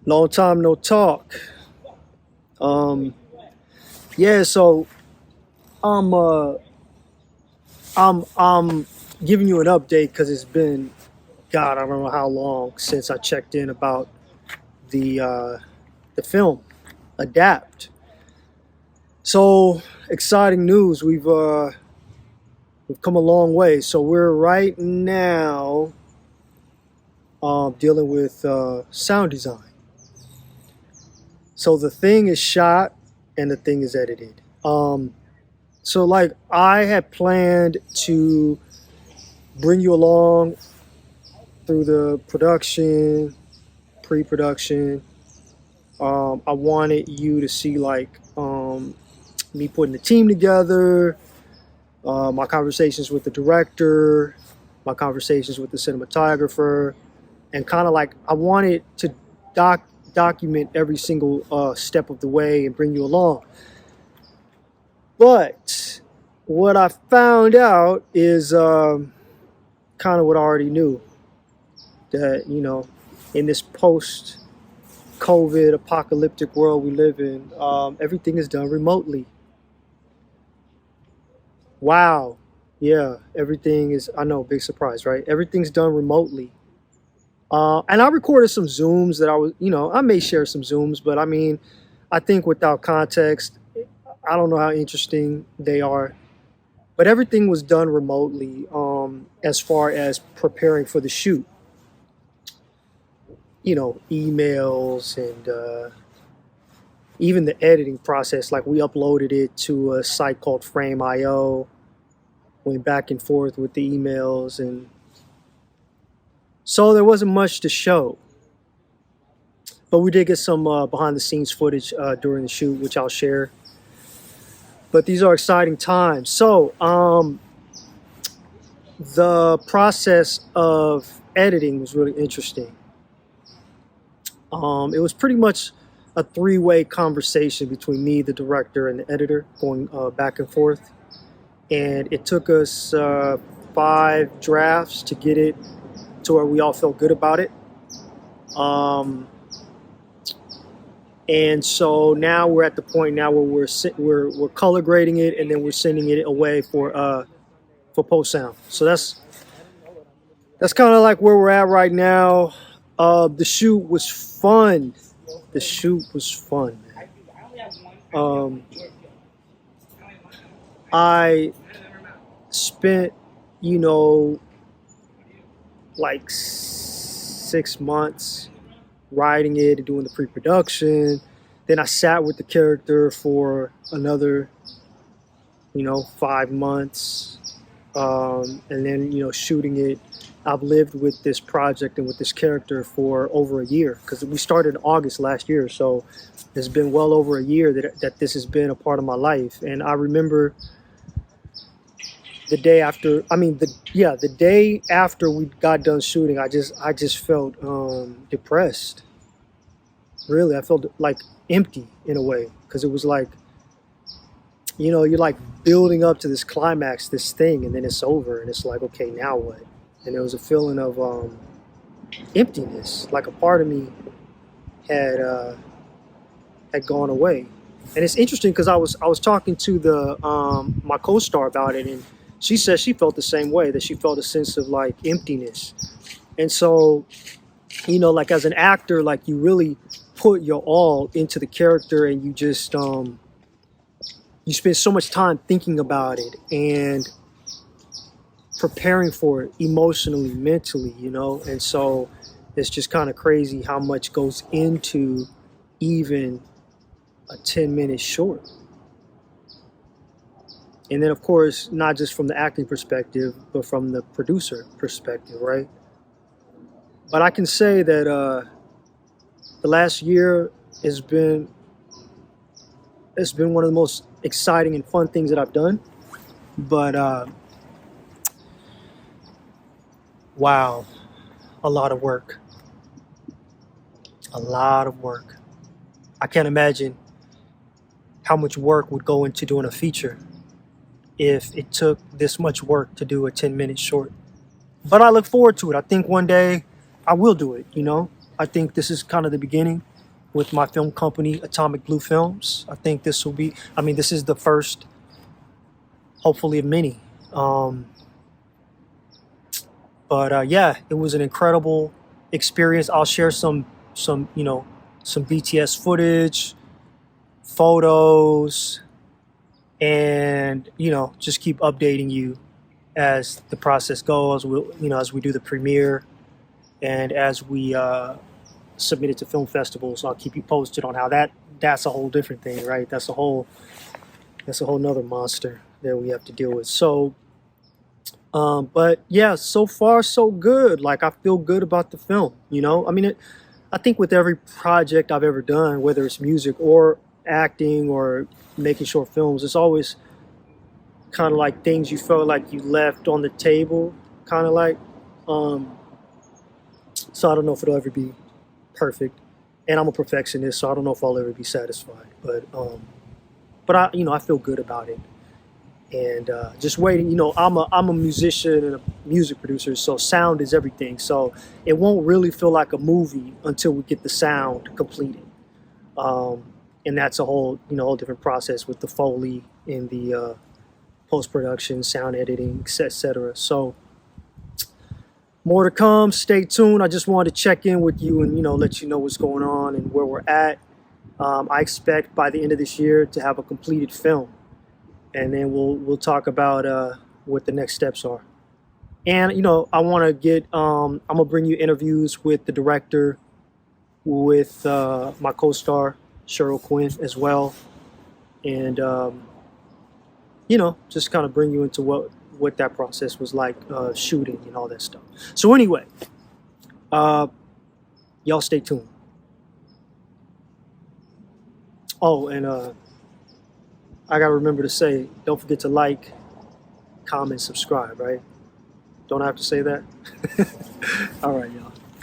Long time no talk. Um, yeah, so I'm uh I'm giving you an update because it's been God, I don't know how long since I checked in about the uh, the film Adapt. So exciting news! We've come a long way. So we're right now dealing with sound design. So the thing is shot and the thing is edited. So like I had planned to bring you along through the production, pre-production. I wanted you to see like me putting the team together, my conversations with the director, my conversations with the cinematographer, and kind of like I wanted to document every single step of the way and bring you along. But what I found out is kind of what I already knew, that in this post COVID apocalyptic world we live in, everything is done remotely. Wow. Yeah, everything is, I know, big surprise, right? Everything's done remotely. And I recorded some Zooms that I may share some Zooms, but I mean, I think without context, I don't know how interesting they are. But everything was done remotely as far as preparing for the shoot. Emails and even the editing process. Like we uploaded it to a site called Frame.io, went back and forth with the emails, and so there wasn't much to show. But we did get some behind the scenes footage during the shoot, which I'll share. But these are exciting times. So the process of editing was really interesting. It was pretty much a three-way conversation between me, the director, and the editor, going back and forth. And it took us 5 drafts to get it to where we all felt good about it. And so now we're at the point now where we're color grading it, and then we're sending it away for post sound. So that's kind of like where we're at right now. The shoot was fun. The shoot was fun, man. I spent, you know, like 6 months writing it and doing the pre-production. Then I sat with the character for another, 5 months, and then shooting it. I've lived with this project and with this character for over a year because we started in August last year. So it's been well over a year that this has been a part of my life. And I remember the day after. The day after we got done shooting, I just felt depressed. Really, I felt like empty in a way because it was like, you're like building up to this climax, this thing, and then it's over, and it's like, okay, now what? And there was a feeling of emptiness, like a part of me had had gone away. And it's interesting because I was talking to the my co-star about it, and she said she felt the same way, that she felt a sense of like emptiness. And so, like as an actor, like you really put your all into the character, and you just you spend so much time thinking about it and preparing for it emotionally, mentally, and so it's just kind of crazy how much goes into even a 10-minute short. And then, of course, not just from the acting perspective, but from the producer perspective, right? But I can say that the last year has been it's been one of the most exciting and fun things that I've done. But wow, a lot of work, a lot of work. I can't imagine how much work would go into doing a feature if it took this much work to do a 10-minute short. But I look forward to it. I think one day I will do it. I think this is kind of the beginning. with my film company, Atomic Blue Films. I think this will be, I mean, this is the first, hopefully, of many. But yeah, it was an incredible experience. I'll share some some BTS footage, photos, and just keep updating you as the process goes. We'll, as we do the premiere and as we submit it to film festivals. I'll keep you posted on how that's a whole different thing, right? That's a whole nother monster that we have to deal with. So, but yeah, so far so good. Like I feel good about the film. I mean, I think with every project I've ever done, whether it's music or acting or making short films, it's always kind of like things you felt like you left on the table, kind of like. So I don't know if it'll ever be perfect, and I'm a perfectionist, so I don't know if I'll ever be satisfied. But I feel good about it, and just waiting. I'm a musician and a music producer, so sound is everything. So it won't really feel like a movie until we get the sound completed, and that's a whole different process with the Foley and the post-production, sound editing, etc. So more to come. Stay tuned. I just wanted to check in with you and let you know what's going on and where we're at. I expect by the end of this year to have a completed film, and then we'll talk about what the next steps are. And I want to get I'm gonna bring you interviews with the director, with my co-star Cheryl Quinn as well, and just kind of bring you into what that process was like, shooting and all that stuff. So anyway, y'all stay tuned. Oh, and I gotta remember to say, don't forget to like, comment, subscribe, right? Don't I have to say that? All right, y'all.